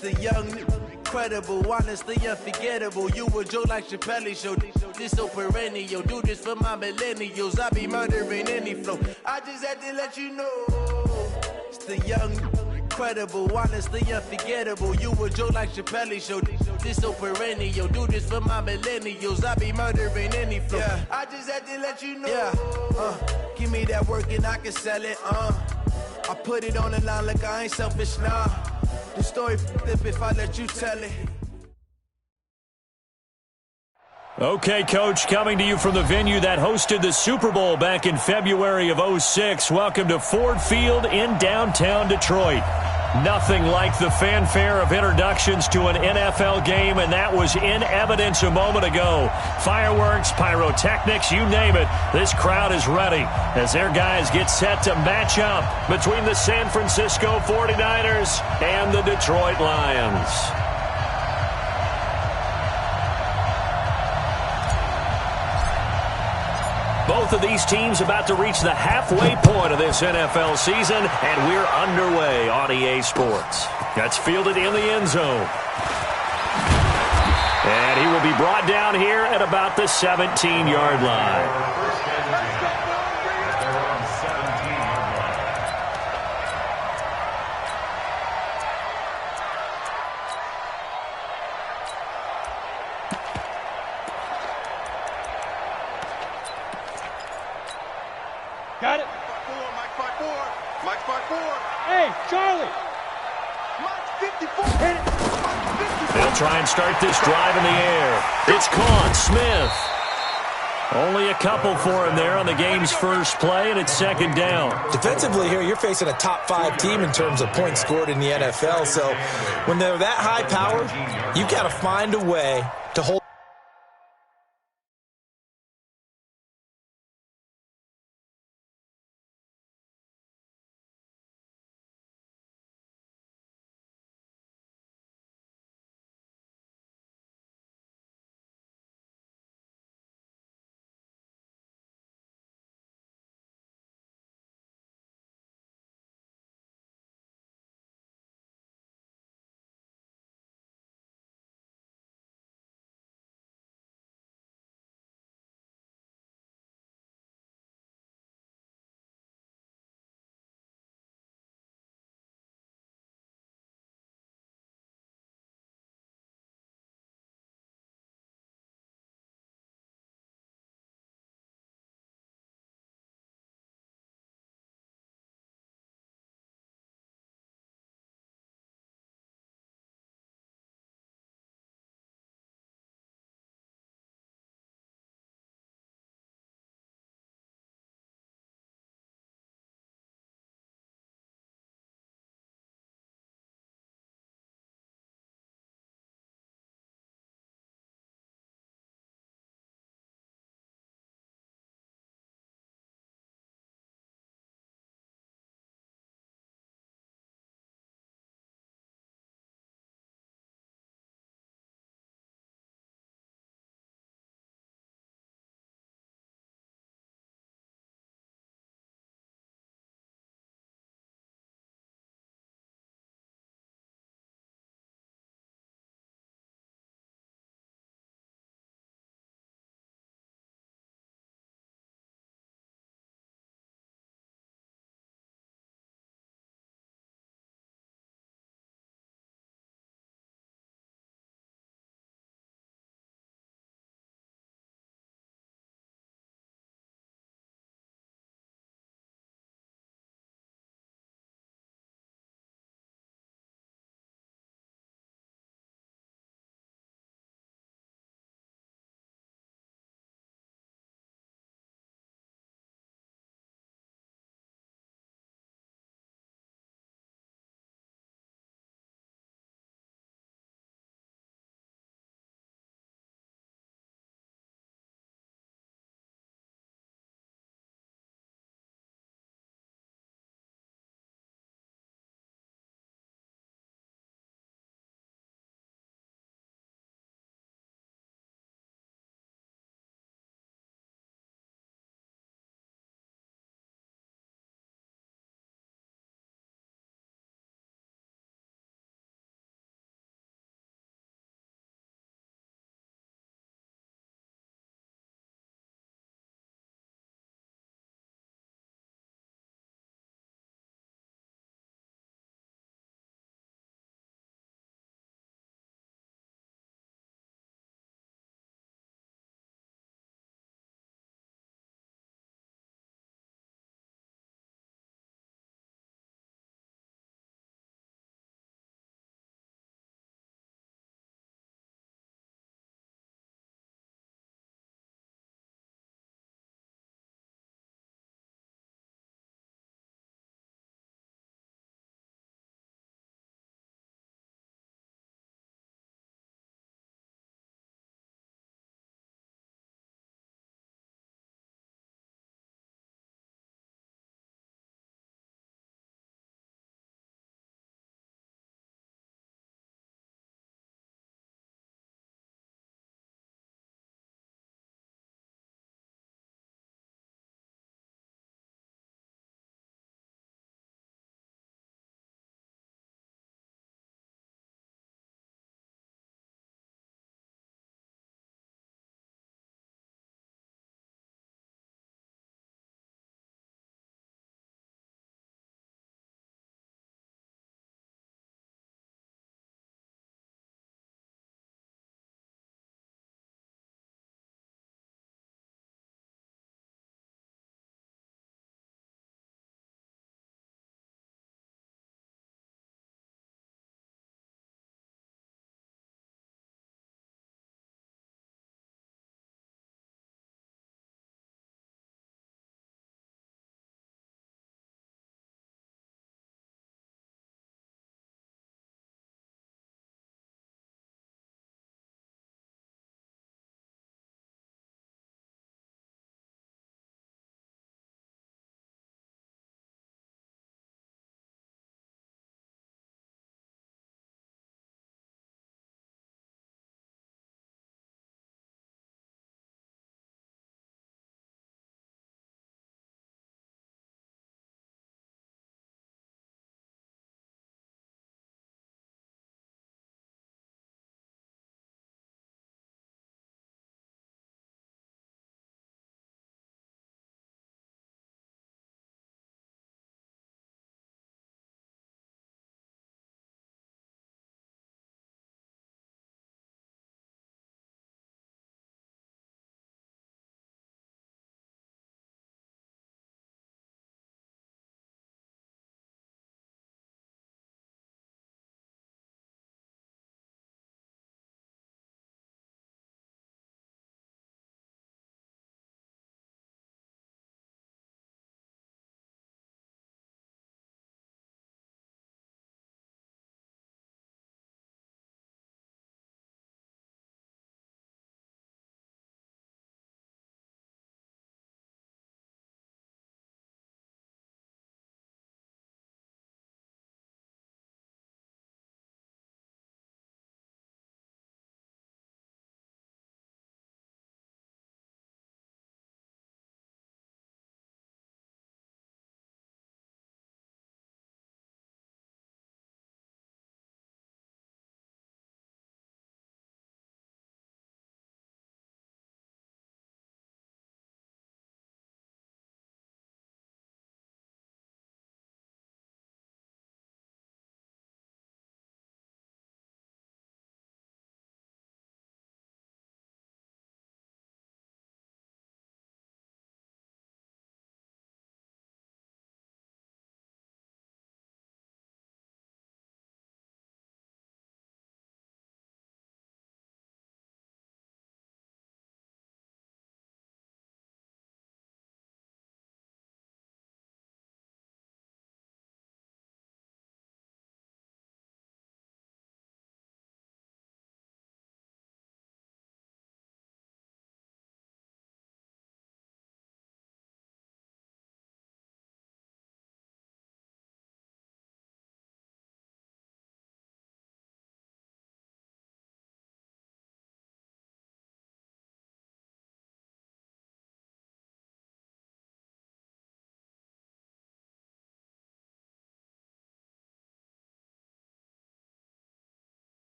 The young, incredible, honestly unforgettable. You a Joe like Chappelle show. This so perennial. Do this for my millennials. I be murdering any flow. I just had to let you know. It's the young, incredible, honestly unforgettable. You a Joe like Chappelle show. This so perennial. Do this for my millennials. I be murdering any flow. Yeah. I just had to let you know. Yeah. Give me that work and I can sell it. I put it on the line like I ain't selfish, nah. The story flip if I let you tell it. Okay, Coach, coming to you from the venue that hosted the Super Bowl back in February of '06. Welcome to Ford Field in downtown Detroit. Nothing like the fanfare of introductions to an NFL game, and that was in evidence a moment ago. Fireworks, pyrotechnics, you name it. This crowd is ready as their guys get set to match up between the San Francisco 49ers and the Detroit Lions. Both of these teams about to reach the halfway point of this NFL season, and we're underway on EA Sports. That's fielded in the end zone. And he will be brought down here at about the 17-yard line. Got it. Mike 54. Hey, Charlie. Mike 54. Hit it. They'll try and start this drive in the air. It's caught. Smith. Only a couple for him there on the game's first play, and it's second down. Defensively here, you're facing a top-5 team in terms of points scored in the NFL. So when they're that high-powered, you've got to find a way to hold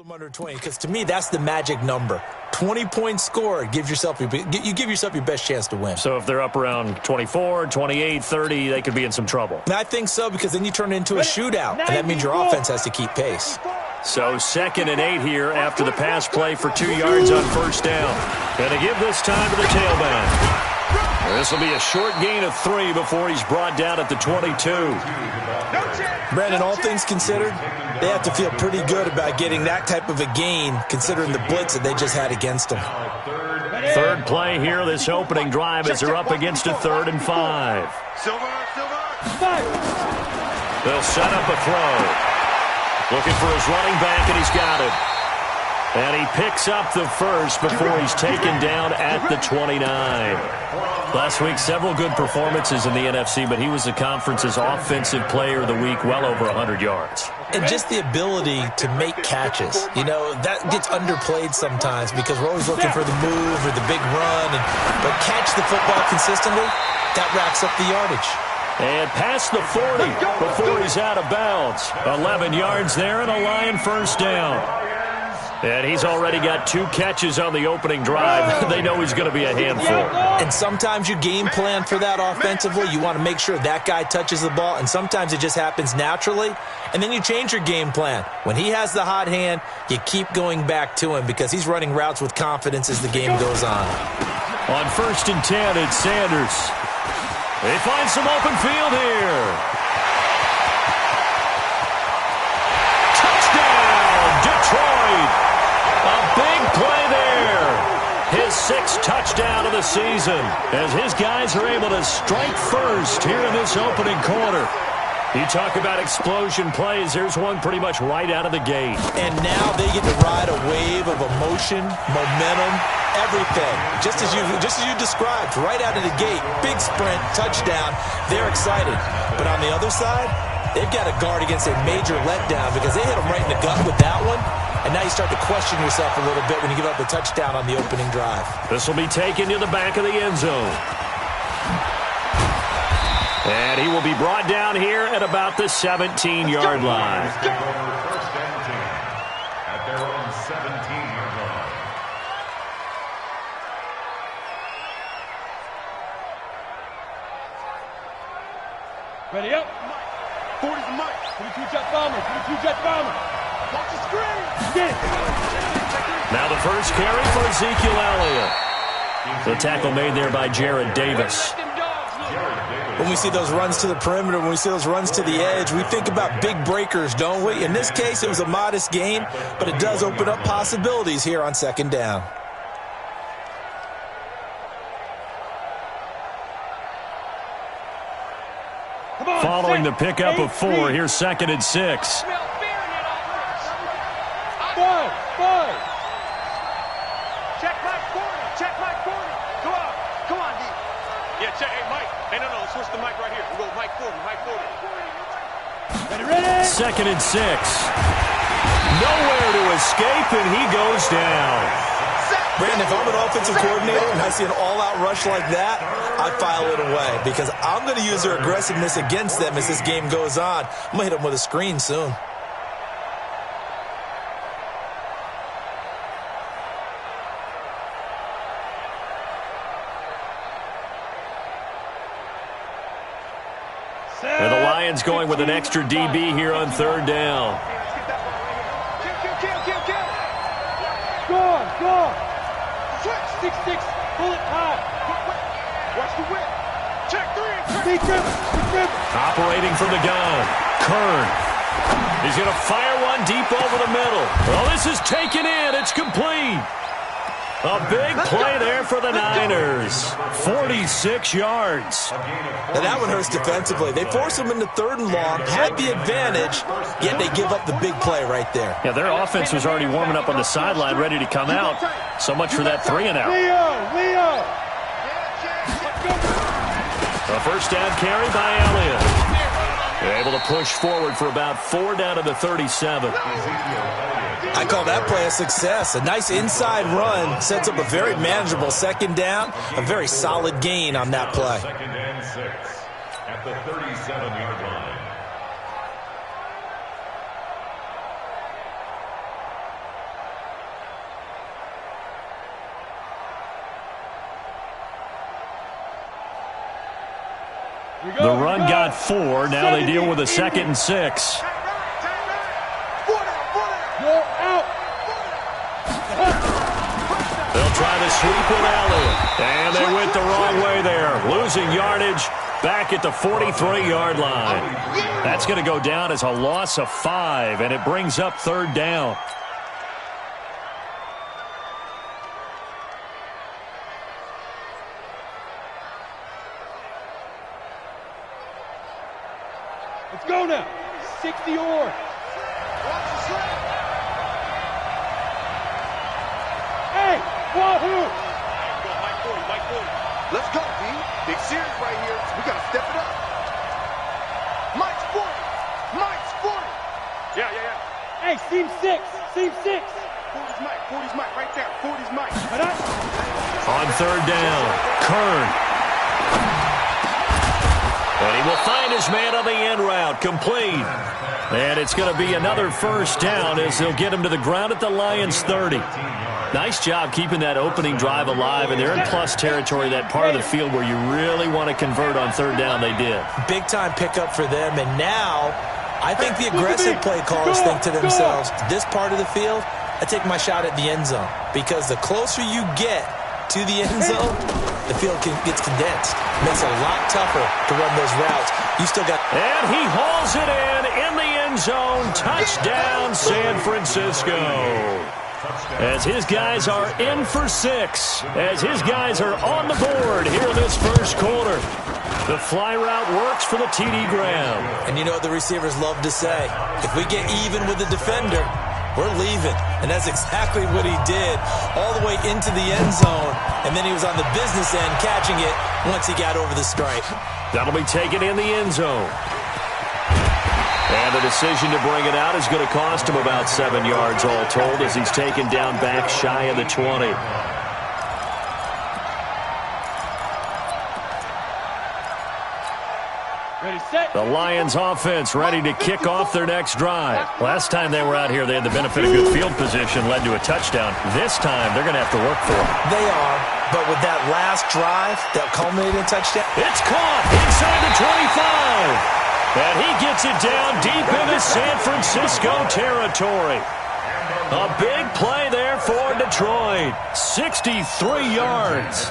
Under 20, because to me that's the magic number. 20 points scored, you give yourself your best chance to win. So if they're up around 24, 28, 30, they could be in some trouble. And I think so, because then you turn it into a shootout, and that means your offense has to keep pace. So 2nd and 8 here after the pass play for 2 yards on first down. And to give this time to the tailback. This will be a short gain of 3 before he's brought down at the 22. Brandon, all things considered, they have to feel pretty good about getting that type of a gain, considering the blitz that they just had against them. Third play here, this opening drive, as they're up against a 3rd and 5. They'll set up a throw. Looking for his running back, and he's got it. And he picks up the first before he's taken down at the 29. Last week, several good performances in the NFC, but he was the conference's offensive player of the week, well over 100 yards. And just the ability to make catches. You know, that gets underplayed sometimes because we're always looking for the move or the big run. But catch the football consistently, that racks up the yardage. And past the 40 before he's out of bounds. 11 yards there and a Lion first down. And he's already got 2 catches on the opening drive. They know he's going to be a handful. And sometimes you game plan for that offensively. You want to make sure that guy touches the ball, and sometimes it just happens naturally. And then you change your game plan. When he has the hot hand, you keep going back to him because he's running routes with confidence as the game goes on. On 1st and 10, it's Sanders. They find some open field here. Touchdown, Detroit! A big play there. His 6th touchdown of the season as his guys are able to strike first here in this opening quarter. You talk about explosion plays. There's one pretty much right out of the gate. And now they get to ride a wave of emotion, momentum, everything. Just as you described, right out of the gate, big sprint, touchdown. They're excited. But on the other side, they've got to guard against a major letdown because they hit them right in the gut with that one. And now you start to question yourself a little bit when you give up a touchdown on the opening drive. This will be taken to the back of the end zone. And he will be brought down here at about the 17-yard line. At their own 17-yard line. Ready up. 40's the mic. 22 jet bomber. 22 jet bomber. Watch the screen. Get it. Now the first carry for Ezekiel Elliott. The tackle made there by Jared Davis. When we see those runs to the perimeter, when we see those runs to the edge, we think about big breakers, don't we? In this case, it was a modest gain, but it does open up possibilities here on 2nd down. Following the pickup of 4, here's 2nd and 6. Check Mike 40. Check Mike 40. Go on. Come on, D. Yeah, check. Hey, Mike. Hey, no. Switch the mic right here. We go Mike 40. Mike 40. Ready? 2nd and 6. Nowhere to escape, and he goes down. Brandon, if I'm an offensive coordinator and I see an all-out rush like that, I file it away because I'm going to use their aggressiveness against them as this game goes on. I'm going to hit them with a screen soon. And the Lions going with an extra DB here on 3rd down. Go on. Switch. 6-6. Pull it high. Watch the whip. Check 3. Operating from the gun. Kern. He's going to fire one deep over the middle. Well, this is taken in. It's complete. A big play there for the Niners. 46 yards. Now that one hurts defensively. They force them into 3rd and long, had the advantage, yet they give up the big play right there. Yeah, their offense was already warming up on the sideline, ready to come out. So much for that 3 and out. Leo. A first down carry by Elliott. They're able to push forward for about 4 down to the 37. I call that play a success. A nice inside run sets up a very manageable 2nd down. A very solid gain on that play. 2nd and 6 at the 37-yard line. The run got 4. Now they deal with a 2nd and 6. They'll try to sweep it alley. And they went the wrong way there. Losing yardage back at the 43-yard line. That's going to go down as a loss of 5, and it brings up 3rd down. Let's go now. 60 or. Hey, wahoo! Mike 40. Let's go, D. Big series right here. We got to step it up. Mike's 40. Yeah. Hey, seam 6. 40's Mike right there. 40's Mike. On 3rd down, Kern. And he will find his man on the end route, complete. And it's going to be another 1st down as they'll get him to the ground at the Lions' 30. Nice job keeping that opening drive alive, and they're in plus territory, that part of the field where you really want to convert on 3rd down. They did. Big-time pickup for them, and now I think the aggressive play callers think to themselves, this part of the field, I take my shot at the end zone, because the closer you get to the end zone, the field gets condensed. Makes it a lot tougher to run those routes. You still got... And he hauls it in the end zone. Touchdown, San Francisco. As his guys are in for 6. As his guys are on the board here in this 1st quarter. The fly route works for the TD Graham. And you know what the receivers love to say? If we get even with the defender, we're leaving. And that's exactly what he did, all the way into the end zone. And then he was on the business end catching it once he got over the stripe. That'll be taken in the end zone. And the decision to bring it out is going to cost him about 7 yards all told as he's taken down back shy of the 20. The Lions offense ready to kick off their next drive. Last time they were out here, they had the benefit of good field position, led to a touchdown. This time, they're going to have to work for it. They are, but with that last drive, that culminated in a touchdown. It's caught inside the 25. And he gets it down deep into San Francisco territory. A big play there for Detroit. 63 yards.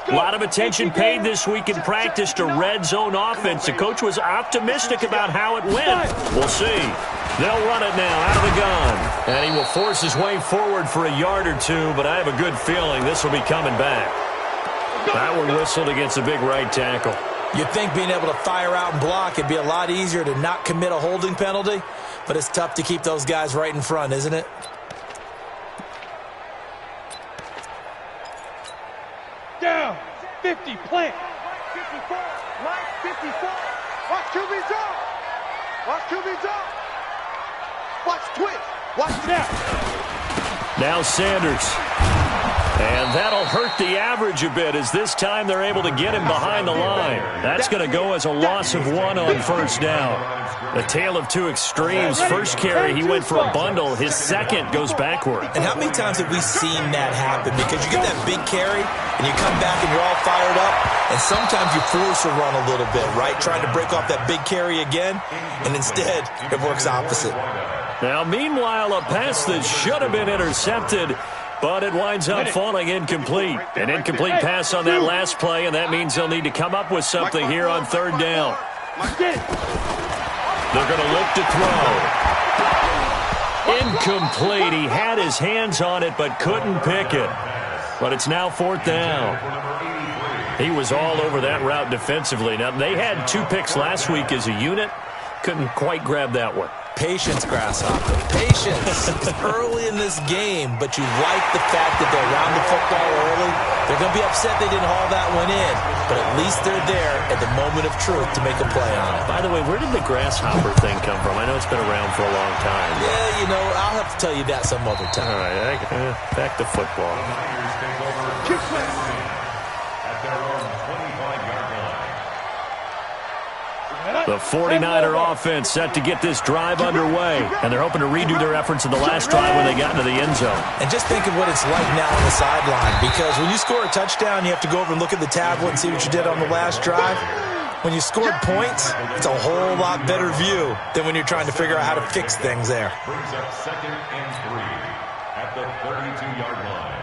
A lot of attention paid this week in practice to red zone offense. The coach was optimistic about how it went. We'll see. They'll run it now out of the gun. And he will force his way forward for a yard or two, but I have a good feeling this will be coming back. That one whistled against a big right tackle. You'd think being able to fire out and block it'd be a lot easier to not commit a holding penalty, but it's tough to keep those guys right in front, isn't it? Down. 50, plant. 54. Mike 54. Watch QB zone. Watch QB zone. Watch twitch. Watch Now. Now Sanders. And that'll hurt the average a bit as this time they're able to get him behind the line. That's going to go as a loss of 1 on 1st down. A tale of two extremes. First carry, he went for a bundle. His second goes backward. And how many times have we seen that happen? Because you get that big carry, and you come back and you're all fired up, and sometimes you force a run a little bit, right? Trying to break off that big carry again, and instead it works opposite. Now, meanwhile, a pass that should have been intercepted, but it winds up falling incomplete. An incomplete pass on that last play, and that means they'll need to come up with something here on 3rd down. They're going to look to throw. Incomplete. He had his hands on it but couldn't pick it. But it's now 4th down. He was all over that route defensively. Now, they had 2 picks last week as a unit. Couldn't quite grab that one. Patience, Grasshopper. Patience. It's early in this game, but you like the fact that they're around the football early. They're going to be upset they didn't haul that one in, but at least they're there at the moment of truth to make a play on it. By the way, where did the Grasshopper thing come from? I know it's been around for a long time. Yeah, you know, I'll have to tell you that some other time. All right, back to football. The 49er offense set to get this drive underway, and they're hoping to redo their efforts in the last drive when they got into the end zone. And just think of what it's like now on the sideline, because when you score a touchdown, you have to go over and look at the tablet and see what you did on the last drive. When you scored points, it's a whole lot better view than when you're trying to figure out how to fix things there. Brings up 2nd and 3 at the 32-yard line.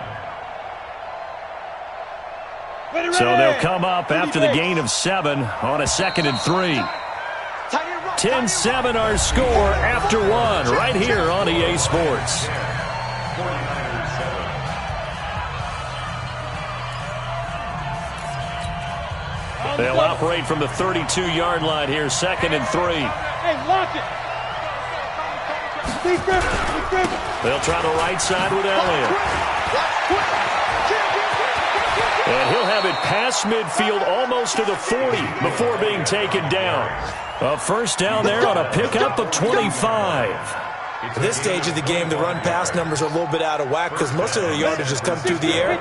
So they'll come up after the gain of 7 on a 2nd and 3. 10-7 our score after 1 right here on EA Sports. They'll operate from the 32-yard line here, 2nd and 3. Hey, lock it. They'll try the right side with Elliott. And he'll have it past midfield almost to the 40 before being taken down. A first down there on a pickup of 25. At this stage of the game, the run-pass numbers are a little bit out of whack because most of the yardage has come through the air.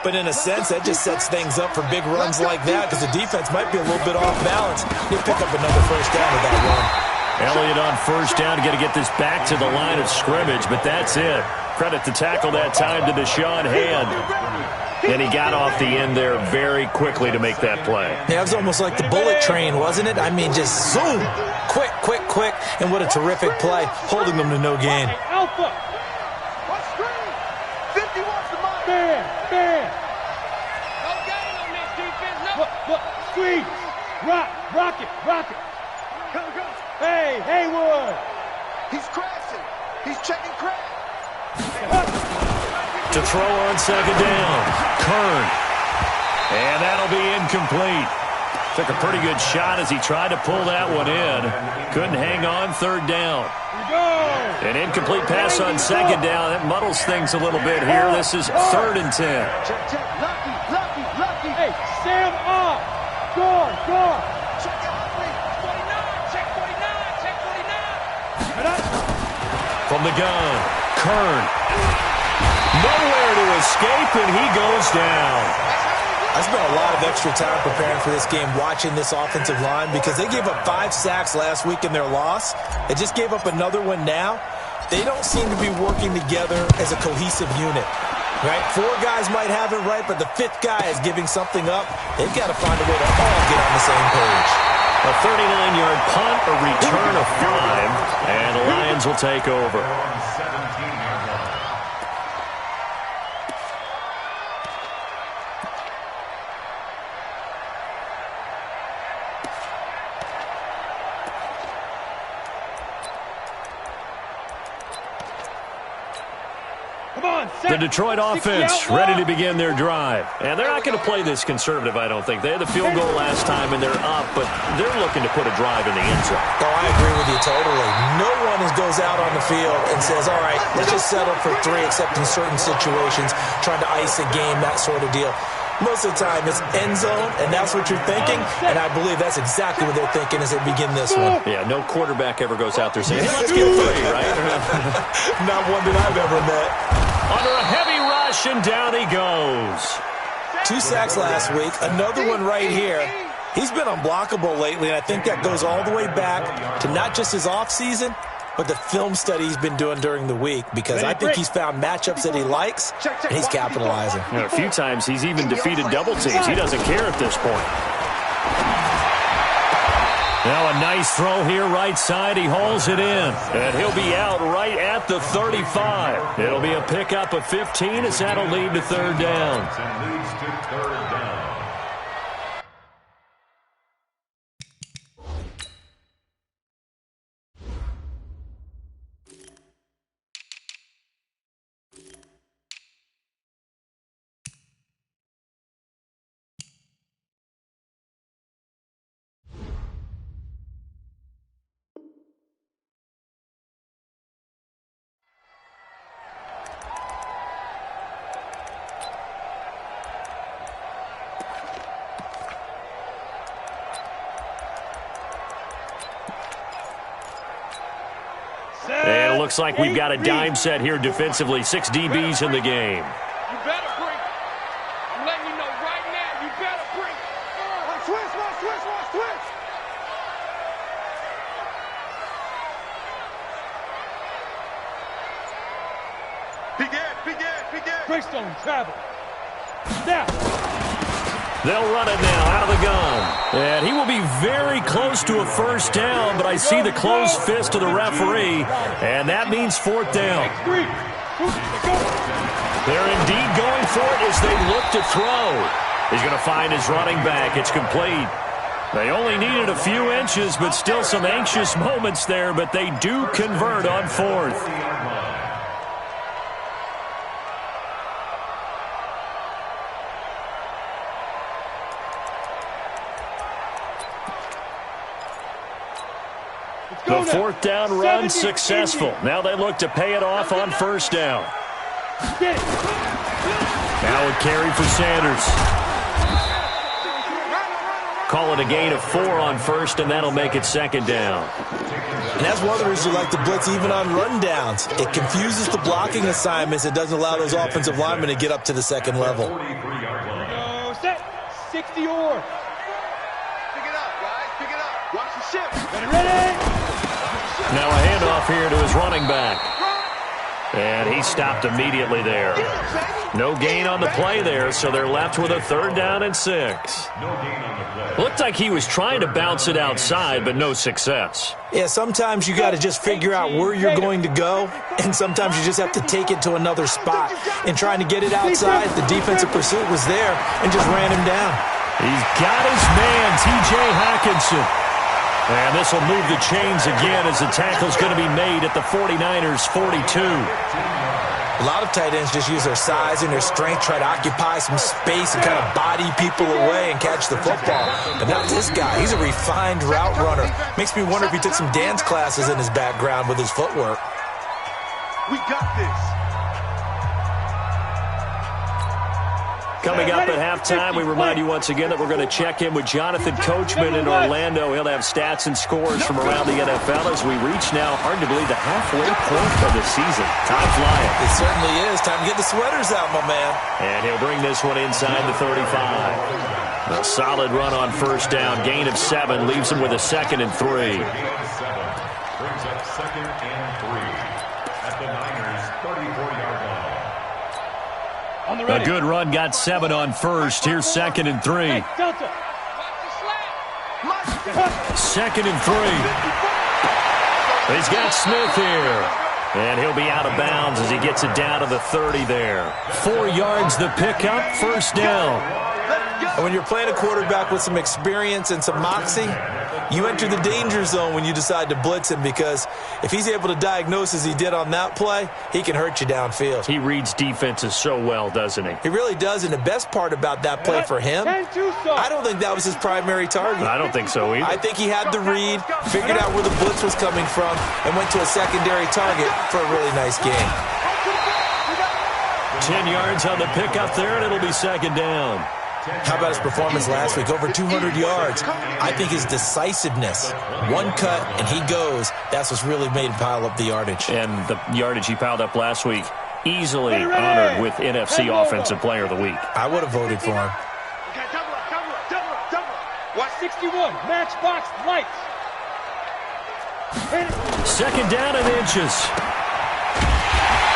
But in a sense, that just sets things up for big runs like that because the defense might be a little bit off balance. He'll pick up another first down with that run. Elliott on first down, got to get this back to the line of scrimmage, but that's it. Credit to tackle that time to Deshaun Hand. And he got off the end there very quickly to make that play. Yeah, it was almost like the bullet train, wasn't it? I mean, just zoom. Quick, quick, quick. And what a terrific play, holding them to no gain. Alpha. 50 wants the money. Bam. No gain on this defense, no. Look. Squeeze. Rock it. Go. Hey, Haywood. He's crashing. He's checking crash. To throw on 2nd down, Kern. And that'll be incomplete. Took a pretty good shot as he tried to pull that one in. Couldn't hang on 3rd down. An incomplete pass on 2nd down. That muddles things a little bit here. This is 3rd and 10. Check. Lucky. Hey, Sam off. Guard. Check out 49, check 49. From the gun, Kern. Nowhere to escape, and he goes down. I spent a lot of extra time preparing for this game, watching this offensive line, because they gave up 5 sacks last week in their loss. They just gave up another one now. They don't seem to be working together as a cohesive unit. Right? 4 guys might have it right, but the 5th guy is giving something up. They've got to find a way to all get on the same page. A 39-yard punt, a return of 5, and the Lions will take over. The Detroit offense ready to begin their drive. And they're not going to play this conservative, I don't think. They had the field goal last time, and they're up, but they're looking to put a drive in the end zone. Oh, I agree with you totally. No one goes out on the field and says, all right, let's just settle for 3, except in certain situations, trying to ice a game, that sort of deal. Most of the time, it's end zone, and that's what you're thinking, and I believe that's exactly what they're thinking as they begin this one. Yeah, no quarterback ever goes out there saying, hey, let's get 3, right? Not one that I've ever met. Under a heavy rush, and down he goes. 2 sacks last week, another one right here. He's been unblockable lately, and I think that goes all the way back to not just his offseason, but the film study he's been doing during the week, because I think he's found matchups that he likes, and he's capitalizing. You know, a few times he's even defeated double teams. He doesn't care at this point. Now a nice throw here right side. He hauls it in, and he'll be out right at the 35. It'll be a pickup of 15 as that'll lead to 3rd down. And leads to 3rd down. And it looks like we've got a dime set here defensively. 6 DBs in the game. You better bring. I'm letting you know right now, you better bring. Switch. Greystone travel. Now. They'll run it now out of the gun. And he will be very close to a first down, but I see the closed fist of the referee, and that means fourth down. They're indeed going for it as they look to throw. He's going to find his running back. It's complete. They only needed a few inches, but still some anxious moments there, but they do convert on fourth. The fourth down run successful. Now they look to pay it off on first down. Now a carry for Sanders. Call it a gain of 4 on first, and that'll make it second down. And that's one of the reasons you like to blitz even on rundowns. It confuses the blocking assignments. It doesn't allow those offensive linemen to get up to the second level. Set. 60 or. Pick it up, guys. Pick it up. Watch the shift. Ready? Now a handoff here to his running back. And he stopped immediately there. No gain on the play there, so they're left with a third down and 6. Looked like he was trying to bounce it outside, but no success. Yeah, sometimes you got to just figure out where you're going to go, and sometimes you just have to take it to another spot. And trying to get it outside, the defensive pursuit was there and just ran him down. He's got his man, T.J. Hockenson. And this will move the chains again as the tackle's going to be made at the 49ers' 42. A lot of tight ends just use their size and their strength, try to occupy some space and kind of body people away and catch the football. But not this guy. He's a refined route runner. Makes me wonder if he took some dance classes in his background with his footwork. We got this. Coming up at halftime, we remind you once again that we're going to check in with Jonathan Coachman in Orlando. He'll have stats and scores from around the NFL as we reach now, hard to believe, the halfway point of the season. Time flying. It certainly is. Time to get the sweaters out, my man. And he'll bring this one inside the 35. A solid run on first down. Gain of 7 leaves him with a 2nd and 3. Brings up 2nd and 3 at the Niners' 34-yard line. A good run got 7 on first. Here's 2nd and 3. 2nd and 3. He's got Smith here. And he'll be out of bounds as he gets it down to the 30 there. 4 yards the pickup, first down. And when you're playing a quarterback with some experience and some moxie, you enter the danger zone when you decide to blitz him, because if he's able to diagnose as he did on that play, he can hurt you downfield. He reads defenses so well, doesn't he? He really does, and the best part about that play for him, I don't think that was his primary target. I don't think so either. I think he had the read, figured out where the blitz was coming from, and went to a secondary target for a really nice game. 10 yards on the pickup there, and it'll be second down. How about his performance last week? Over 200 yards. I think his decisiveness, one cut and he goes, that's what's really made him pile up the yardage. And the yardage he piled up last week, easily honored with NFC Offensive Player of the Week. I would have voted for him. Watch 61, matchbox lights. Second down and inches.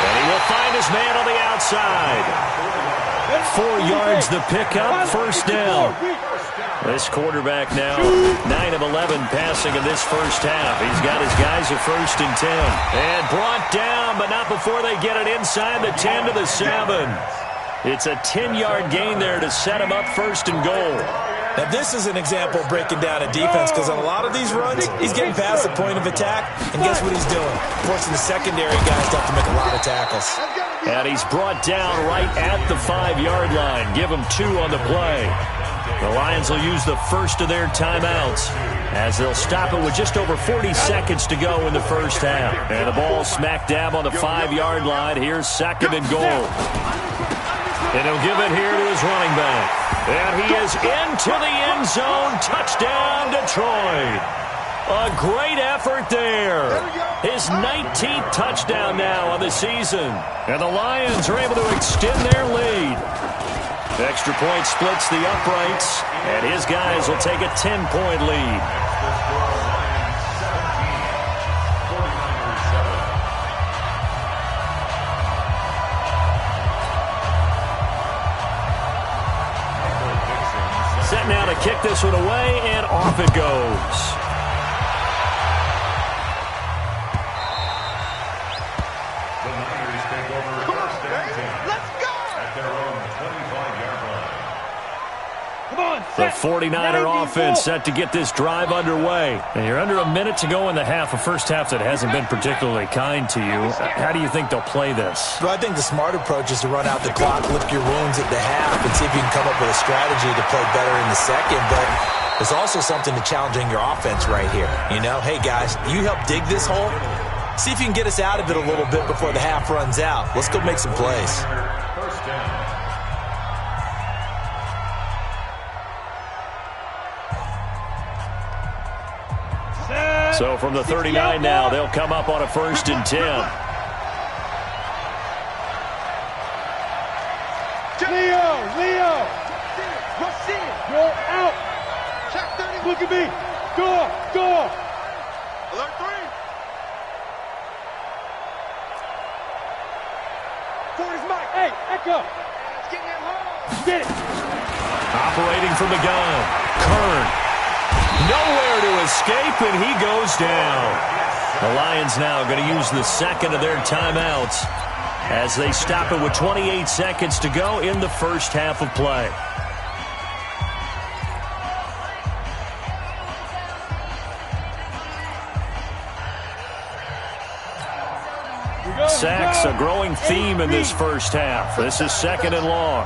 And he will find his man on the outside. 4 yards the pickup, first down. This quarterback now 9 of 11 passing in this first half. He's got his guys at 1st and 10. And brought down, but not before they get it inside the 10 to the 7. It's a 10-yard gain there to set him up 1st and goal. Now, this is an example of breaking down a defense, because on a lot of these runs, he's getting past the point of attack, and guess what he's doing? Forcing the secondary guys to have to make a lot of tackles. And he's brought down right at the 5-yard line. Give him 2 on the play. The Lions will use the first of their timeouts as they'll stop it with just over 40 seconds to go in the first half. And the ball smack dab on the 5-yard line. Here's 2nd and goal. And he'll give it here to his running back. And he is into the end zone. Touchdown, Detroit. A great effort there. His 19th touchdown now on the season. And the Lions are able to extend their lead. Extra point splits the uprights, and his guys will take a 10-point lead. Set now to kick this one away, and off it goes. The Niners take over first and 10. Let's go! At their own 25-yard line. Come on, The set. 49er offense set to get this drive underway. And you're under a minute to go in the half, a first half that hasn't been particularly kind to you. How do you think they'll play this? Well, I think the smart approach is to run out the clock, lick your wounds at the half, and see if you can come up with a strategy to play better in the second. But there's also something to challenging your offense right here. You know, hey, guys, you help dig this hole. See if you can get us out of it a little bit before the half runs out. Let's go make some plays. First down. So from the 39 now, they'll come up on a 1st and 10. Leo! Rush in! You're out! Check 30. Look at me! Go! Alert 3. 40's Mike. Hey, Echo! It's getting him home. Get it! Operating from the gun, Kern. Nowhere to escape, and he goes down. The Lions now going to use the second of their timeouts as they stop it with 28 seconds to go in the first half of play. Sacks, a growing theme in this first half. This is 2nd and long.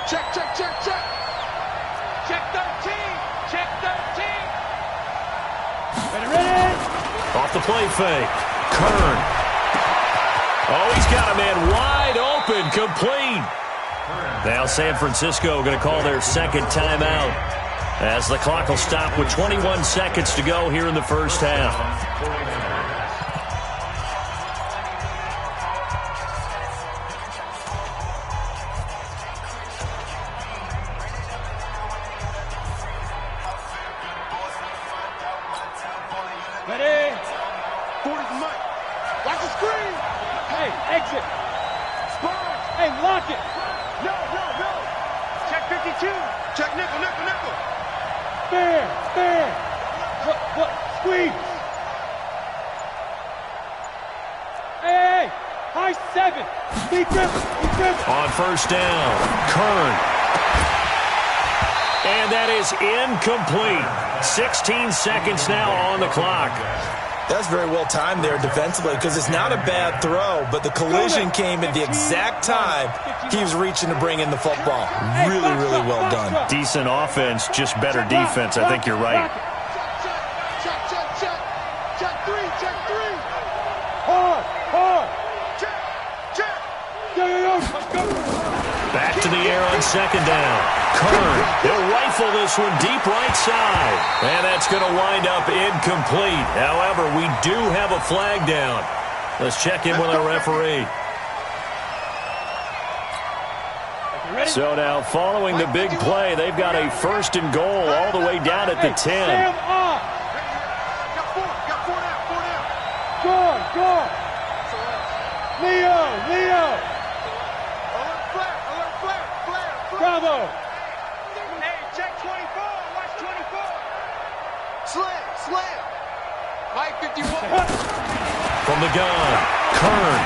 Check. Check 13. Check 13. Ready? Off the play fake. Kern. Oh, he's got a man wide open, complete. Now San Francisco going to call their second timeout as the clock will stop with 21 seconds to go here in the first half. Ready? 40's Mike. Watch the screen. Hey, exit! Spy. Hey, lock it! No. Check 52. Check nickel. Fair! What? Squeeze! Hey! High 7! Deep grip! On first down, Kern. And that is incomplete. 16 seconds now on the clock. That's very well timed there defensively because it's not a bad throw, but the collision came at the exact time he was reaching to bring in the football. Really well done. Decent offense, just better defense. I think you're right. Check 3. Hard! Check. Go! Back to the air on second down. Kern, he'll rifle this one deep right side. And that's going to wind up incomplete. However, we do have a flag down. Let's check in with our referee. So now, following the big play, they've got a 1st and goal all the way down at the 10. Sam off! Got four down. Guard! Leo! Alert flare. Bravo! Hey, check 24. Watch 24. Slam. Mike 51. From the gun, Kern.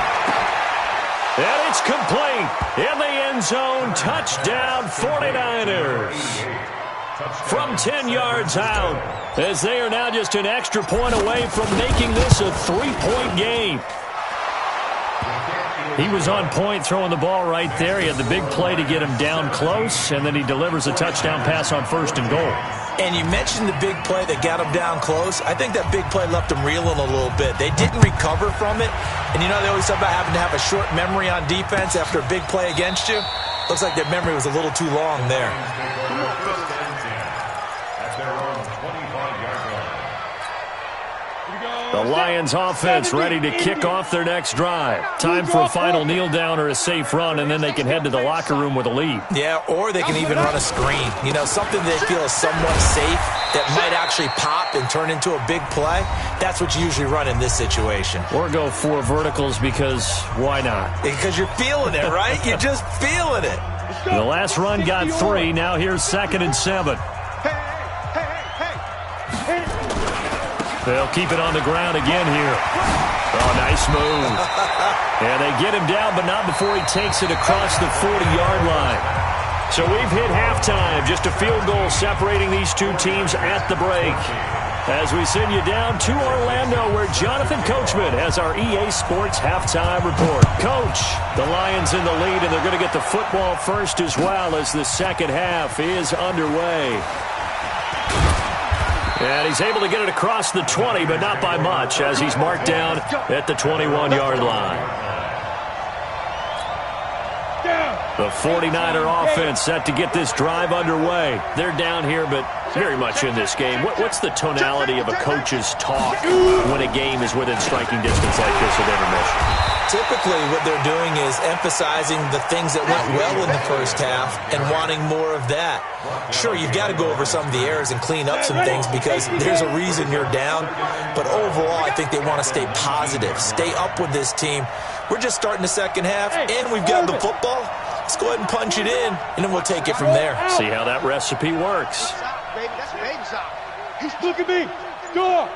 And it's complete. In the end zone, touchdown 49ers. From 10 yards out, as they are now just an extra point away from making this a 3-point game. He was on point throwing the ball right there. He had the big play to get him down close, and then he delivers a touchdown pass on 1st and goal. And you mentioned the big play that got him down close. I think that big play left him reeling a little bit. They didn't recover from it. And you know they always talk about having to have a short memory on defense after a big play against you. Looks like their memory was a little too long there. The Lions offense ready to kick off their next drive. Time for a final kneel down or a safe run, and then they can head to the locker room with a lead. Yeah, or they can even run a screen. You know, something they feel is somewhat safe that might actually pop and turn into a big play. That's what you usually run in this situation. Or go 4 verticals because why not? Because you're feeling it, right? You're just feeling it. The last run got 3. Now here's 2nd and 7. They'll keep it on the ground again here. Oh, nice move. And they get him down, but not before he takes it across the 40-yard line. So we've hit halftime. Just a field goal separating these two teams at the break. As we send you down to Orlando, where Jonathan Coachman has our EA Sports halftime report. Coach, the Lions in the lead, and they're going to get the football first as well as the second half is underway. And he's able to get it across the 20, but not by much, as he's marked down at the 21-yard line. The 49er offense set to get this drive underway. They're down here, but very much in this game. What's the tonality of a coach's talk when a game is within striking distance like this at intermission? Typically, what they're doing is emphasizing the things that went well in the first half and wanting more of that. Sure, you've got to go over some of the errors and clean up some things because there's a reason you're down. But overall, I think they want to stay positive, stay up with this team. We're just starting the second half, and we've got the football. Let's go ahead and punch it in, and then we'll take it from there. See how that recipe works. Look at me. Go.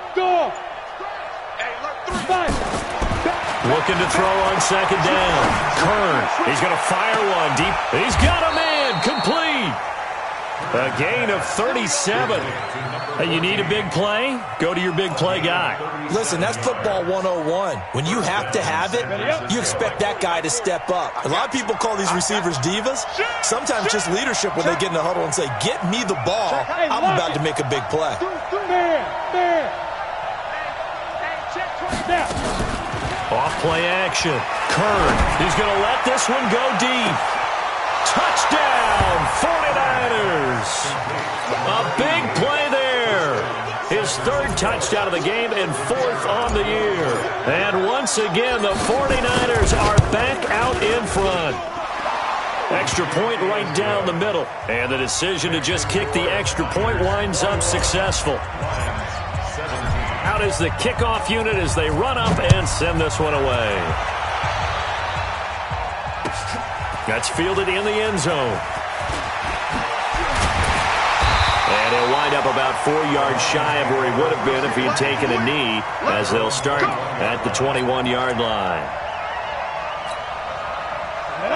Looking to throw on second down. Kern, he's going to fire one deep. He's got a man, complete. A gain of 37. You need a big play? Go to your big play guy. Listen, that's football 101. When you have to have it, you expect that guy to step up. A lot of people call these receivers divas. Sometimes just leadership when they get in the huddle and say, get me the ball. I'm about to make a big play. Off play action. Kern, he's going to let this one go deep. Touchdown, 49ers. A big play there. His 3rd touchdown of the game and 4th on the year. And once again, the 49ers are back out in front. Extra point right down the middle. And the decision to just kick the extra point winds up successful. Out is the kickoff unit as they run up and send this one away. That's fielded in the end zone. And he'll wind up about 4 yards shy of where he would have been if he had taken a knee, as they'll start at the 21-yard line.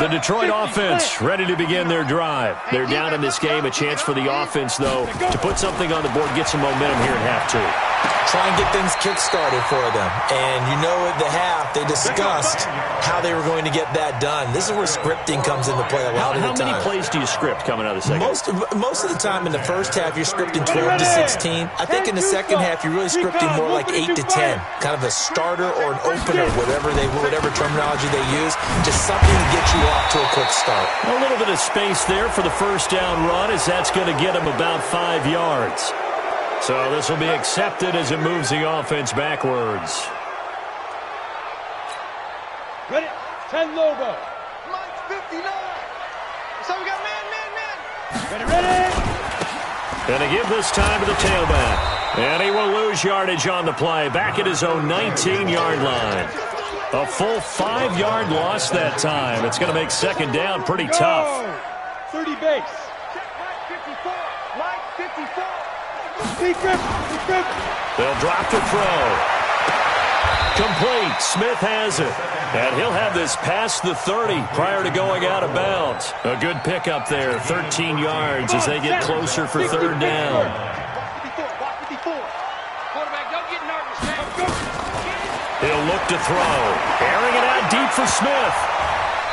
The Detroit offense ready to begin their drive. They're down in this game. A chance for the offense, though, to put something on the board, get some momentum here at half 2. Try and get things kick-started for them. And you know at the half, they discussed how they were going to get that done. This is where scripting comes into play a lot of the time. How many plays do you script coming out of the second? Most of the time in the first half, you're scripting 12 to 16. I think in the second half, you're really scripting more like 8 to 10. Kind of a starter or an opener, whatever terminology they use. Just something to get you off to a quick start. A little bit of space there for the first down run, as that's going to get them about 5 yards. So this will be accepted as it moves the offense backwards. Ready? 10 Lobo. Mike 59. So we got man. Ready. And they give this time to the tailback. And he will lose yardage on the play. Back at his own 19-yard line. A full 5-yard loss that time. It's going to make second down pretty tough. 30 base. Mike 54. They'll drop the throw. Complete. Smith has it. And he'll have this past the 30 prior to going out of bounds. A good pickup there. 13 yards as they get closer for third down. He'll look to throw. Airing it out deep for Smith.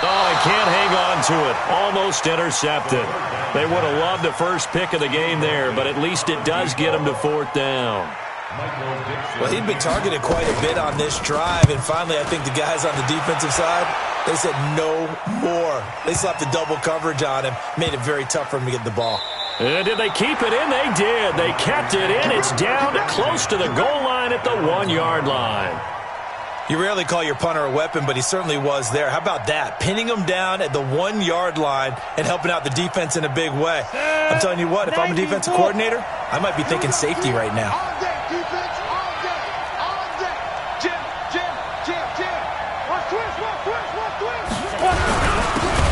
Oh, he can't hang on to it. Almost intercepted. They would have loved the first pick of the game there, but at least it does get him to fourth down. Well, he'd been targeted quite a bit on this drive, and finally I think the guys on the defensive side, they said no more. They slapped the double coverage on him, made it very tough for him to get the ball. And did they keep it in? They did. They kept it in. It's down close to the goal line at the 1-yard line. You rarely call your punter a weapon, but he certainly was there. How about that? Pinning him down at the 1-yard line and helping out the defense in a big way. I'm telling you what, if I'm a defensive coordinator, I might be thinking safety right now. All day, defense, all day, all day. Jim. One twist.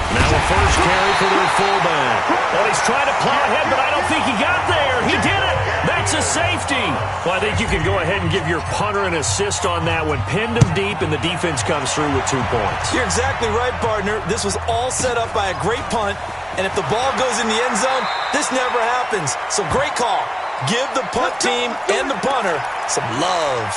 Now a first carry for their fullback. Well, he's trying to plow ahead, but I don't think he got there. He did it. That's a safety. Well, I think you can go ahead and give your punter an assist on that one. Pinned him deep, and the defense comes through with 2 points. You're exactly right, partner. This was all set up by a great punt, and if the ball goes in the end zone, this never happens. So great call. Give the punt team and the punter some love.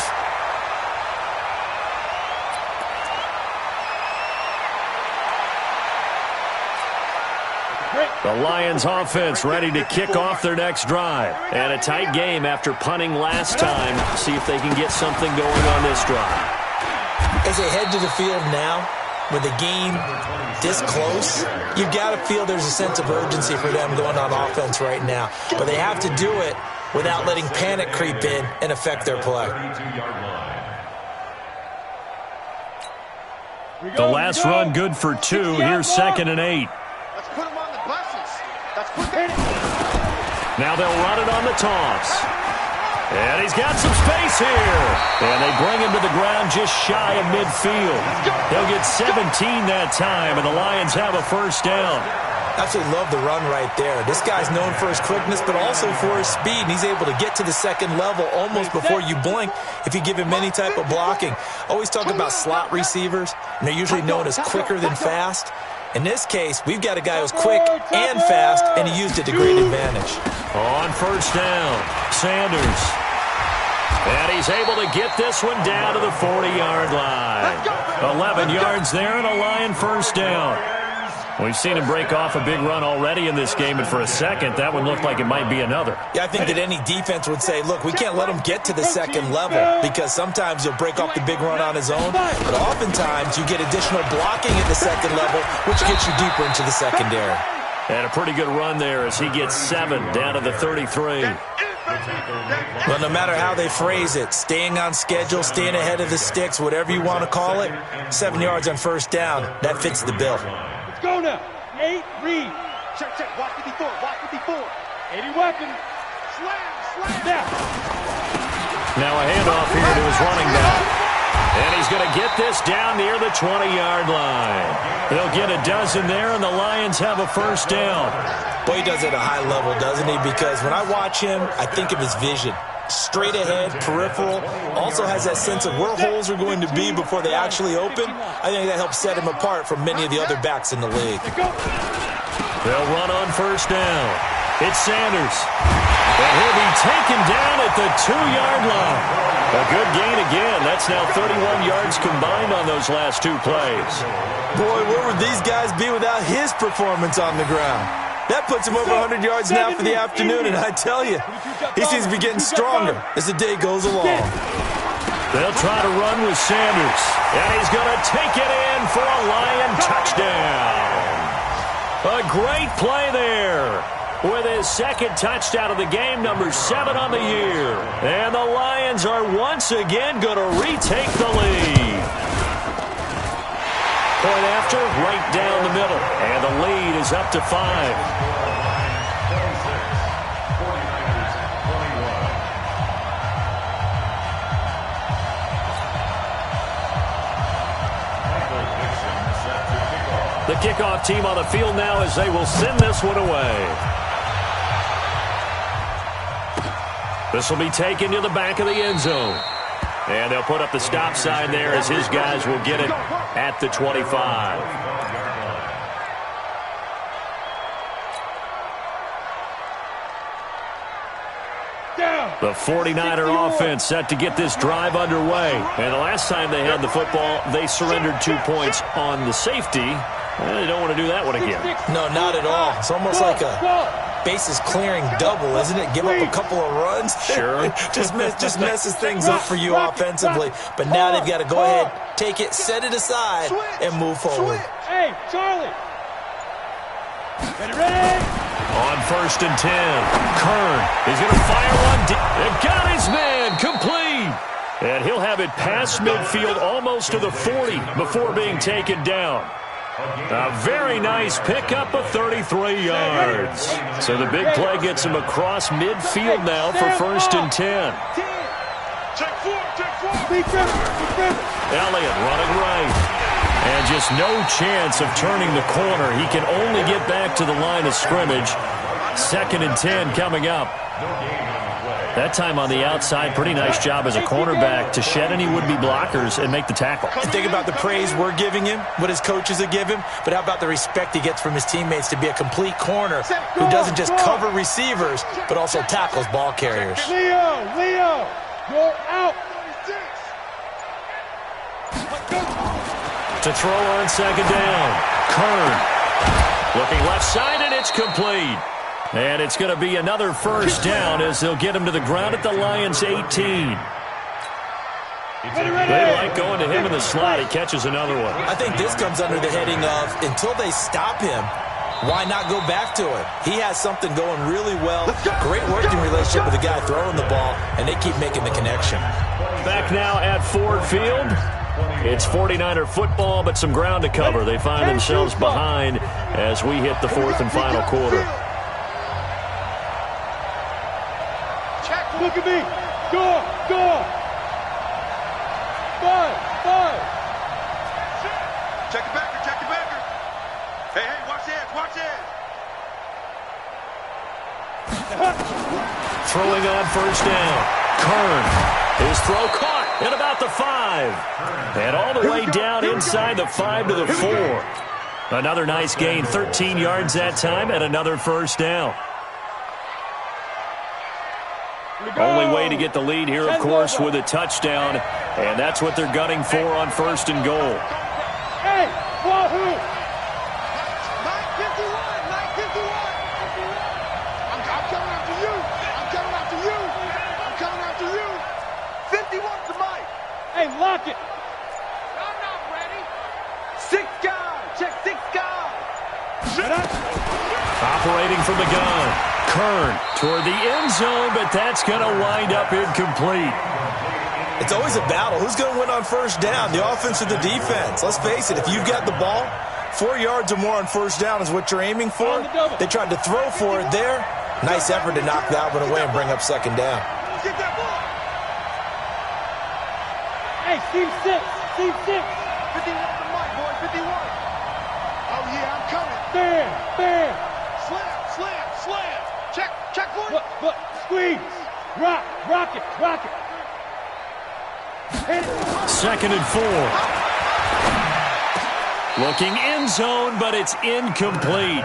The Lions offense ready to kick off their next drive. And a tight game after punting last time. See if they can get something going on this drive. As they head to the field now, with the game this close, you've got to feel there's a sense of urgency for them going on offense right now. But they have to do it without letting panic creep in and affect their play. The last run good for 2. Here's 2nd and 8. Let's put them on the buses. Let's put them. Now they'll run it on the toss. And he's got some space here. And they bring him to the ground just shy of midfield. They'll get 17 that time, and the Lions have a first down. Absolutely love the run right there. This guy's known for his quickness, but also for his speed, and he's able to get to the second level almost before you blink if you give him any type of blocking. Always talk about slot receivers, and they're usually known as quicker than fast. In this case, we've got a guy who's quick and fast, and he used it to great advantage. On first down, Sanders. And he's able to get this one down to the 40-yard line. 11 yards there and a Lion first down. We've seen him break off a big run already in this game, and for a second, that one looked like it might be another. Yeah, I think that any defense would say, look, we can't let him get to the second level because sometimes he'll break off the big run on his own, but oftentimes you get additional blocking at the second level, which gets you deeper into the secondary. And a pretty good run there as he gets 7 down to the 33. Well, no matter how they phrase it, staying on schedule, staying ahead of the sticks, whatever you want to call it, 7 yards on first down, that fits the bill. Let's go now. 8, read. Check, check. Watch 54. Watch 54. 80 weapon. Slam. Now a handoff here to his running back. And he's going to get this down near the 20-yard line. They'll get a dozen there, and the Lions have a first down. Boy, he does it at a high level, doesn't he? Because when I watch him, I think of his vision. Straight ahead, peripheral. Also has that sense of where holes are going to be before they actually open. I think that helps set him apart from many of the other backs in the league. They'll run on first down. It's Sanders. And he'll be taken down at the 2-yard line. A good gain again. That's now 31 yards combined on those last 2 plays. Boy, where would these guys be without his performance on the ground? That puts him over 100 yards now for the afternoon, and I tell you, he seems to be getting stronger as the day goes along. They'll try to run with Sanders, and he's going to take it in for a Lion touchdown. A great play there. With his second touchdown of the game, number 7 on the year. And the Lions are once again going to retake the lead. Point after, right down the middle. And the lead is up to 5. The kickoff team on the field now as they will send this one away. This will be taken to the back of the end zone. And they'll put up the stop sign there as his guys will get it at the 25. The 49er offense set to get this drive underway. And the last time they had the football, they surrendered 2 points on the safety. Well, they don't want to do that one again. No, not at all. It's almost like a bases clearing double, isn't it? Give up a couple of runs. Sure. just messes things up for you offensively. But now they've got to go ahead, take it, set it aside, and move forward. Hey, Charlie. Ready? On first and 10, Kern is going to fire one deep. And got his man complete. And he'll have it past midfield almost to the 40 before being taken down. A very nice pickup of 33 yards. So the big play gets him across midfield now for first and 10. Check 4. Elliott running right. And just no chance of turning the corner. He can only get back to the line of scrimmage. 2nd and 10 coming up. That time on the outside, pretty nice job as a cornerback to shed any would-be blockers and make the tackle. And think about the praise we're giving him, what his coaches have given him, but how about the respect he gets from his teammates to be a complete corner who doesn't just cover receivers, but also tackles ball carriers. Leo, you're out. To throw on 2nd down. Kern looking left side, and it's complete. And it's going to be another 1st down as they'll get him to the ground at the Lions' 18. They like going to him in the slot. He catches another one. I think this comes under the heading of, until they stop him, why not go back to it? He has something going really well. Great working relationship with the guy throwing the ball, and they keep making the connection. Back now at Ford Field. It's 49er football, but some ground to cover. They find themselves behind as we hit the 4th and final quarter. Look at me. Go. 5. Check your backer. Hey, watch this. Throwing on 1st down. Kern. His throw caught at about the 5. And all the way down inside the 5 to the 4. Another nice gain. 13 yards that time and another 1st down. Only way to get the lead here, of course, with a touchdown. And that's what they're gunning for on 1st and goal. Hey, Wahoo! 9:51. I'm coming after you. 51 to Mike. Hey, lock it. I'm not ready. 6 guys. Check 6 guys. Operating from the gun. Kern toward the end zone, but that's going to wind up incomplete. It's always a battle. Who's going to win on 1st down, the offense or the defense? Let's face it, if you've got the ball, 4 yards or more on 1st down is what you're aiming for. They tried to throw for it there. Nice effort to knock that one away and bring up 2nd down. Get that ball. Hey, team 6. 51 to Mike, boy. 51. Oh, yeah, I'm coming. Bam. Slam. Check for it. But, squeeze. Rock it. 2nd and 4. Looking end zone, but it's incomplete.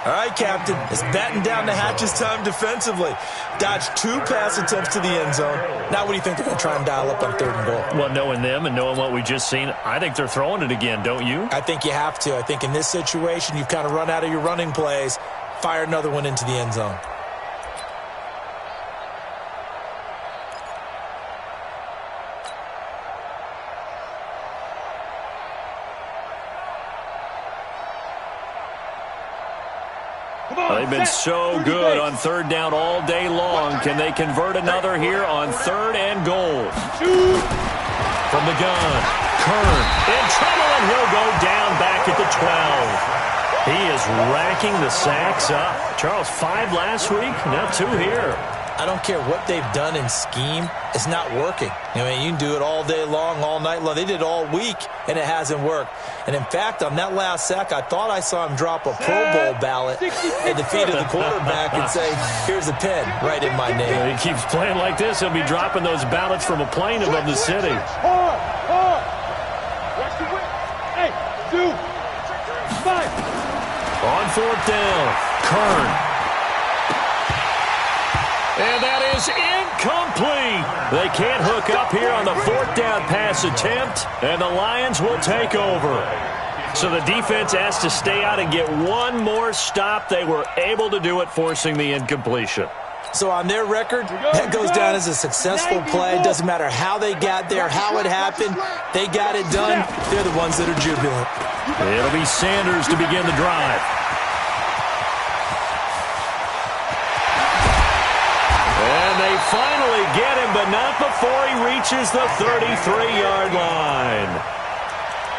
All right, Captain. It's batten down the hatches time defensively. Dodged 2 pass attempts to the end zone. Now what do you think they're going to try and dial up on 3rd and goal? Well, knowing them and knowing what we just seen, I think they're throwing it again, don't you? I think you have to. I think in this situation, you've kind of run out of your running plays. Fire another one into the end zone. They've been so good on 3rd down all day long. Can they convert another here on 3rd and goal? From the gun, Kern in trouble, and he'll go down back at the 12. He is racking the sacks up. Charles, 5 last week, now 2 here. I don't care what they've done in scheme. It's not working. I mean, you can do it all day long, all night long. They did it all week, and it hasn't worked. And, in fact, on that last sack, I thought I saw him drop a Pro Bowl ballot at the feet of the quarterback and say, here's a pen right in my name. He keeps playing like this. He'll be dropping those ballots from a plane above the city. Hard. Watch the whip. Hey, 2. 5. On 4th down, Kern. And that is incomplete. They can't hook up here on the 4th down pass attempt, and the Lions will take over. So the defense has to stay out and get one more stop. They were able to do it, forcing the incompletion. So on their record, that goes down as a successful play. Doesn't matter how they got there, how it happened. They got it done. They're the ones that are jubilant. It'll be Sanders to begin the drive. And they finally get him, but not before he reaches the 33-yard line.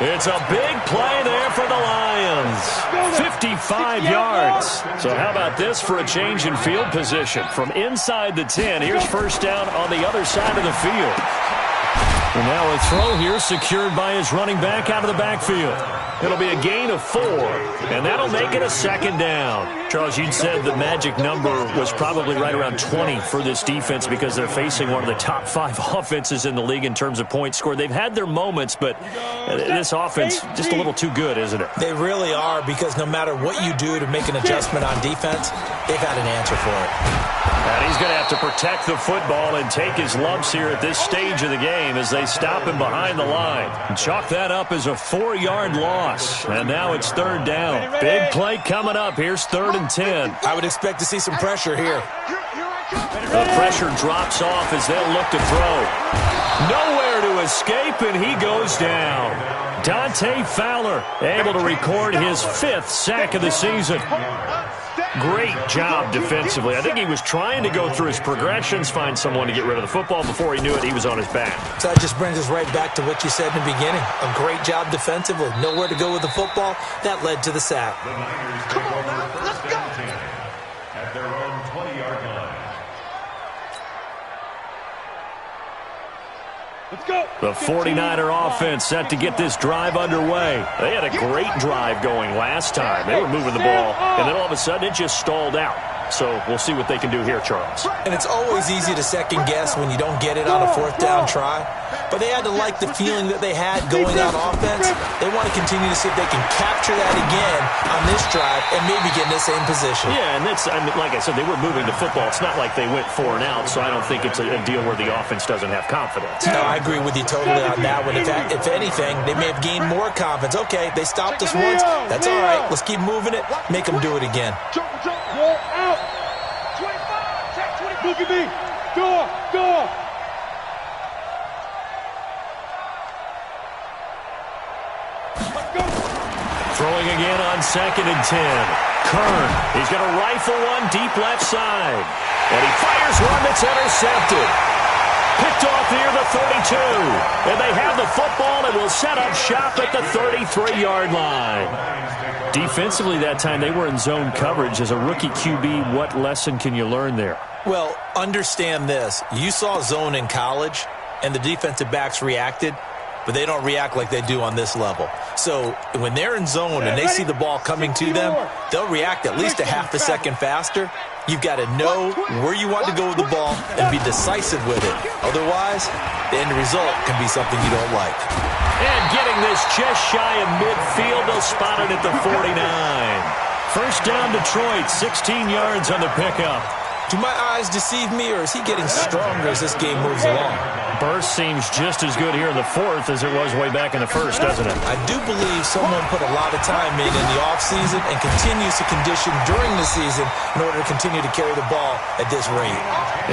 It's a big play there for the Lions. 55 yards. So how about this for a change in field position? From inside the 10, here's 1st down on the other side of the field. And now a throw here secured by his running back out of the backfield. It'll be a gain of 4, and that'll make it a second down. Charles, you said the magic number was probably right around 20 for this defense because they're facing one of the top 5 offenses in the league in terms of points scored. They've had their moments, but this offense just a little too good, isn't it? They really are, because no matter what you do to make an adjustment on defense, they've got an answer for it. And he's going to have to protect the football and take his lumps here at this stage of the game as they stop him behind the line. And chalk that up as a 4-yard loss. And now it's third down. Big play coming up. Here's 3rd and 10. I would expect to see some pressure here. The pressure drops off as they'll look to throw. Nowhere to escape, and he goes down. Dante Fowler able to record his 5th sack of the season. Great job defensively. I think he was trying to go through his progressions, find someone to get rid of the football. Before he knew it, he was on his back. So that just brings us right back to what you said in the beginning. A great job defensively. Nowhere to go with the football. That led to the sack. The Niners come on now, let's go. At their own 20-yard line. Let's go. The 49er offense set to get this drive underway. They had a great drive going last time. They were moving the ball, and then all of a sudden it just stalled out. So we'll see what they can do here, Charles. And it's always easy to second guess when you don't get it on a 4th down try. But they had to like the feeling that they had going on offense. They want to continue to see if they can capture that again on this drive and maybe get in the same position. Yeah, and that's, I mean, like I said, they were moving the football. It's not like they went 4 and out, so I don't think it's a deal where the offense doesn't have confidence. No, I agree with you totally on that one. If anything, they may have gained more confidence. Okay, they stopped us once. That's all right. Let's keep moving it. Make them do it again. Roll out. 25. Look at me. Door. Let's go. Throwing again on 2nd and 10. Kern, he's going to rifle one deep left side. And he fires one that's intercepted. Picked off near the 32. And they have the football and will set up shop at the 33-yard line. Defensively that time, they were in zone coverage. As a rookie QB, what lesson can you learn there? Well, understand this. You saw zone in college, and the defensive backs reacted, but they don't react like they do on this level. So when they're in zone and they see the ball coming to them, they'll react at least a half a second faster. You've got to know where you want to go with the ball and be decisive with it. Otherwise, the end result can be something you don't like. And getting this just shy of midfield, they'll spot it at the 49. First down, Detroit, 16 yards on the pickup. Do my eyes deceive me, or is he getting stronger as this game moves along? Burst seems just as good here in the 4th as it was way back in the 1st, doesn't it? I do believe someone put a lot of time in the offseason and continues to condition during the season in order to continue to carry the ball at this rate.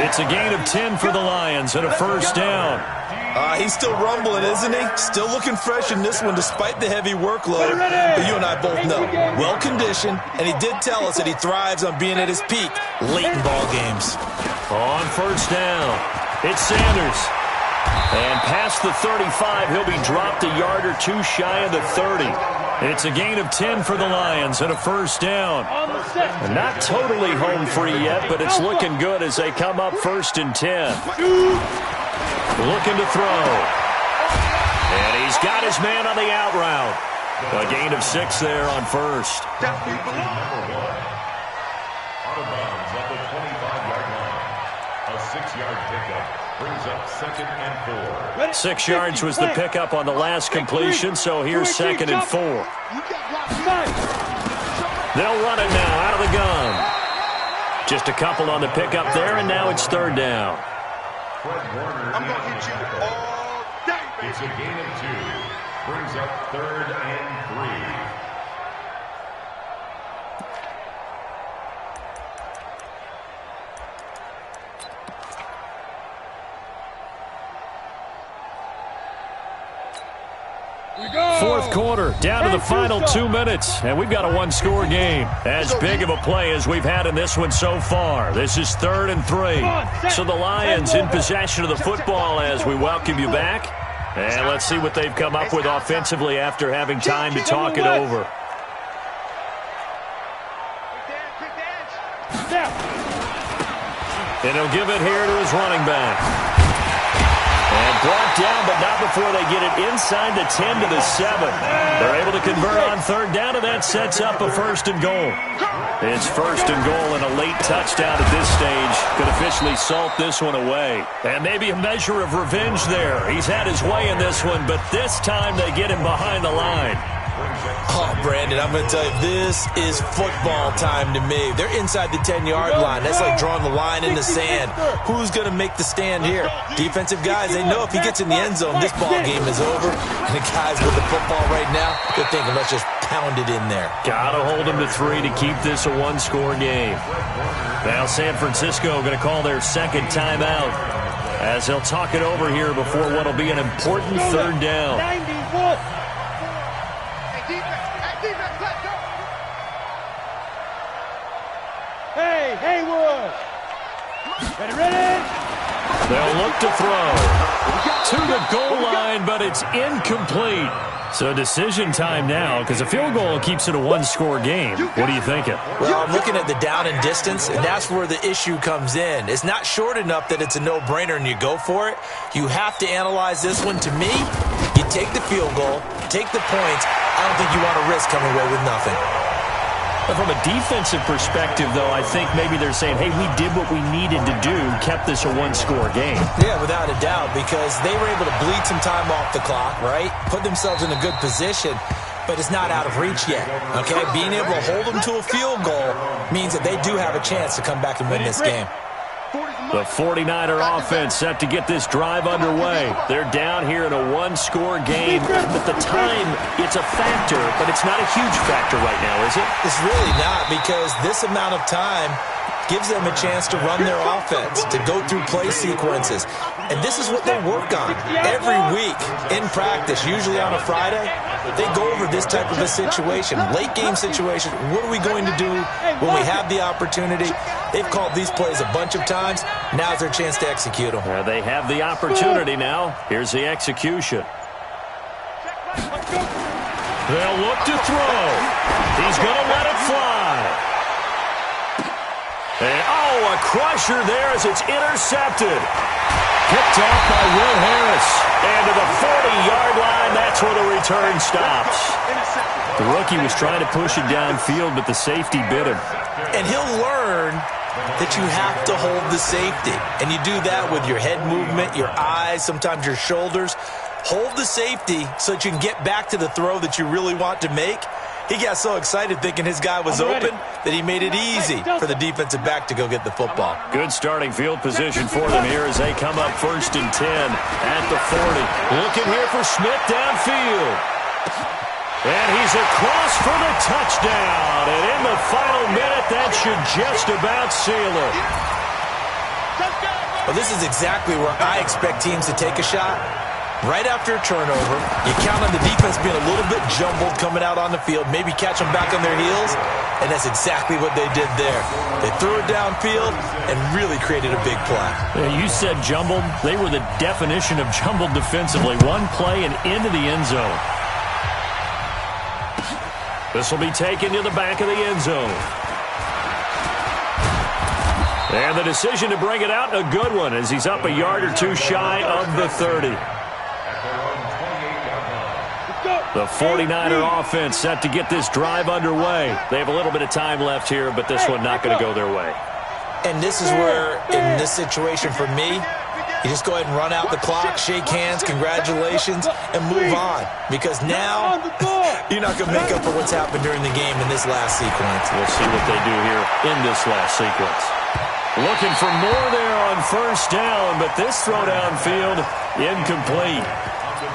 It's a gain of 10 for the Lions and a first down. He's still rumbling, isn't he? Still looking fresh in this one despite the heavy workload. But you and I both know, well-conditioned, and he did tell us that he thrives on being at his peak late in ball games. On first down, it's Sanders. And past the 35, he'll be dropped a yard or two shy of the 30. It's a gain of 10 for the Lions and a first down. Not totally home free yet, but it's looking good as they come up 1st and 10. Looking to throw. And he's got his man on the out route. A gain of 6 there on first. Number 1. Out of bounds at the 25-yard line. A 6-yard pickup brings up 2nd and 4. 6 yards was the pickup on the last completion, so here's 2nd and 4. They'll run it now out of the gun. Just a couple on the pickup there, and now it's 3rd down. I'm going to hit you all day, baby. It's a gain of 2. Brings up 3rd and 3. Fourth quarter, down to the final 2 minutes, and we've got a 1-score game. As big of a play as we've had in this one so far. This is 3rd and 3. So the Lions in possession of the football as we welcome you back. And let's see what they've come up with offensively after having time to talk it over. And he'll give it here to his running back. And brought down, but not before they get it inside the 10 to the 7. They're able to convert on third down, and that sets up a 1st and goal. It's 1st and goal and a late touchdown at this stage could officially salt this one away. And maybe a measure of revenge there. He's had his way in this one, but this time they get him behind the line. Oh, Brandon, I'm going to tell you, this is football time to me. They're inside the 10-yard line. That's like drawing the line in the sand. Who's going to make the stand here? Defensive guys, they know if he gets in the end zone, this ball game is over. And the guys with the football right now, they're thinking, let's just pound it in there. Got to hold him to 3 to keep this a one-score game. Now San Francisco going to call their second timeout as they'll talk it over here before what will be an important third down. 91. Hey, Haywood! Ready? They'll look to throw to the goal line, but it's incomplete. So decision time now, because a field goal keeps it a one-score game. What are you thinking? Well, I'm looking at the down and distance, and that's where the issue comes in. It's not short enough that it's a no-brainer and you go for it. You have to analyze this one. To me, you take the field goal, take the points. I don't think you want to risk coming away with nothing. But from a defensive perspective, though, I think maybe they're saying, hey, we did what we needed to do, kept this a one-score game. Yeah, without a doubt, because they were able to bleed some time off the clock, right? Put themselves in a good position, but it's not out of reach yet, okay? Being able to hold them to a field goal means that they do have a chance to come back and win this game. The 49er offense set to get this drive underway. They're down here in a one-score game. At the time, it's a factor, but it's not a huge factor right now, is it? It's really not, because this amount of time gives them a chance to run their offense, to go through play sequences. And this is what they work on every week in practice, usually on a Friday. They go over this type of a situation, late game situation. What are we going to do when we have the opportunity? They've called these plays a bunch of times. Now's their chance to execute them. They have the opportunity now. Here's the execution. They'll look to throw. He's going to let it fly. And, a crusher there as it's intercepted. Picked off by Will Harris. And to the 40-yard line, that's where the return stops. The rookie was trying to push it downfield, but the safety bit him. And he'll learn that you have to hold the safety. And you do that with your head movement, your eyes, sometimes your shoulders. Hold the safety so that you can get back to the throw that you really want to make. He got so excited thinking his guy was open that he made it easy for the defensive back to go get the football. Good starting field position for them here as they come up 1st and 10 at the 40. Looking here for Smith downfield. And he's across for the touchdown. And in the final minute, that should just about seal it. Well, this is exactly where I expect teams to take a shot. Right after a turnover, you count on the defense being a little bit jumbled coming out on the field, maybe catch them back on their heels, and that's exactly what they did there. They threw it downfield and really created a big play. Yeah, you said jumbled. They were the definition of jumbled defensively. One play and into the end zone. This will be taken to the back of the end zone. And the decision to bring it out, a good one, as he's up a yard or two shy of the 30. The 49er offense set to get this drive underway. They have a little bit of time left here, but this one not going to go their way. And this is where, in this situation for me, you just go ahead and run out the clock, shake hands, congratulations, and move on. Because now, you're not going to make up for what's happened during the game in this last sequence. We'll see what they do here in this last sequence. Looking for more there on 1st down, but this throw downfield, incomplete.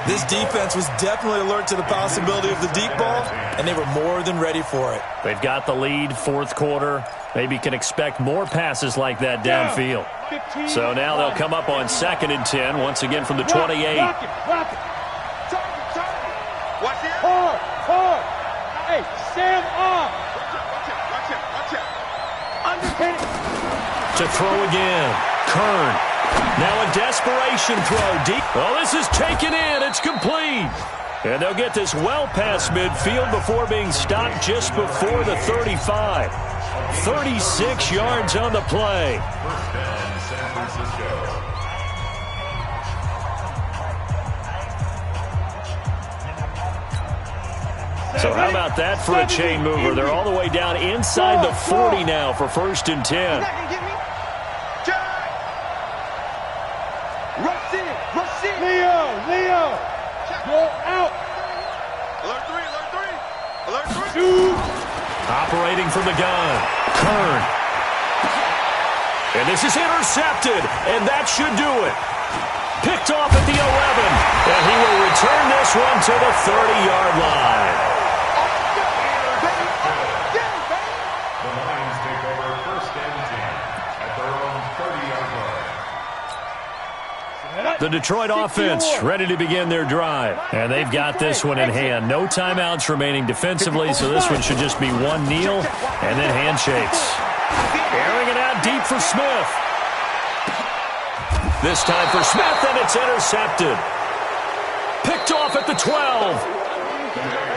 This defense was definitely alert to the possibility of the deep ball, and they were more than ready for it. They've got the lead, 4th quarter. Maybe can expect more passes like that downfield. So now they'll come up on 2nd and 10, once again from the 28. Watch it. Hard. Hey, Sam off. Watch it. To throw again. Kern. Now a desperation throw deep. Oh, this is taken in. It's complete. And they'll get this well past midfield before being stopped just before the 35. 36 yards on the play. So how about that for a chain mover? They're all the way down inside the 40 now for 1st and 10. Leo, go out. Alert 3, alert 3. Alert 3. Two. Operating from the gun, Kern. And this is intercepted, and that should do it. Picked off at the 11, and he will return this one to the 30-yard line. The Lions take over 1st and 10 at their own 30-yard line. The Detroit offense ready to begin their drive. And they've got this one in hand. No timeouts remaining defensively, so this one should just be one kneel and then handshakes. Airing it out deep for Smith. This time for Smith, and it's intercepted. Picked off at the 12.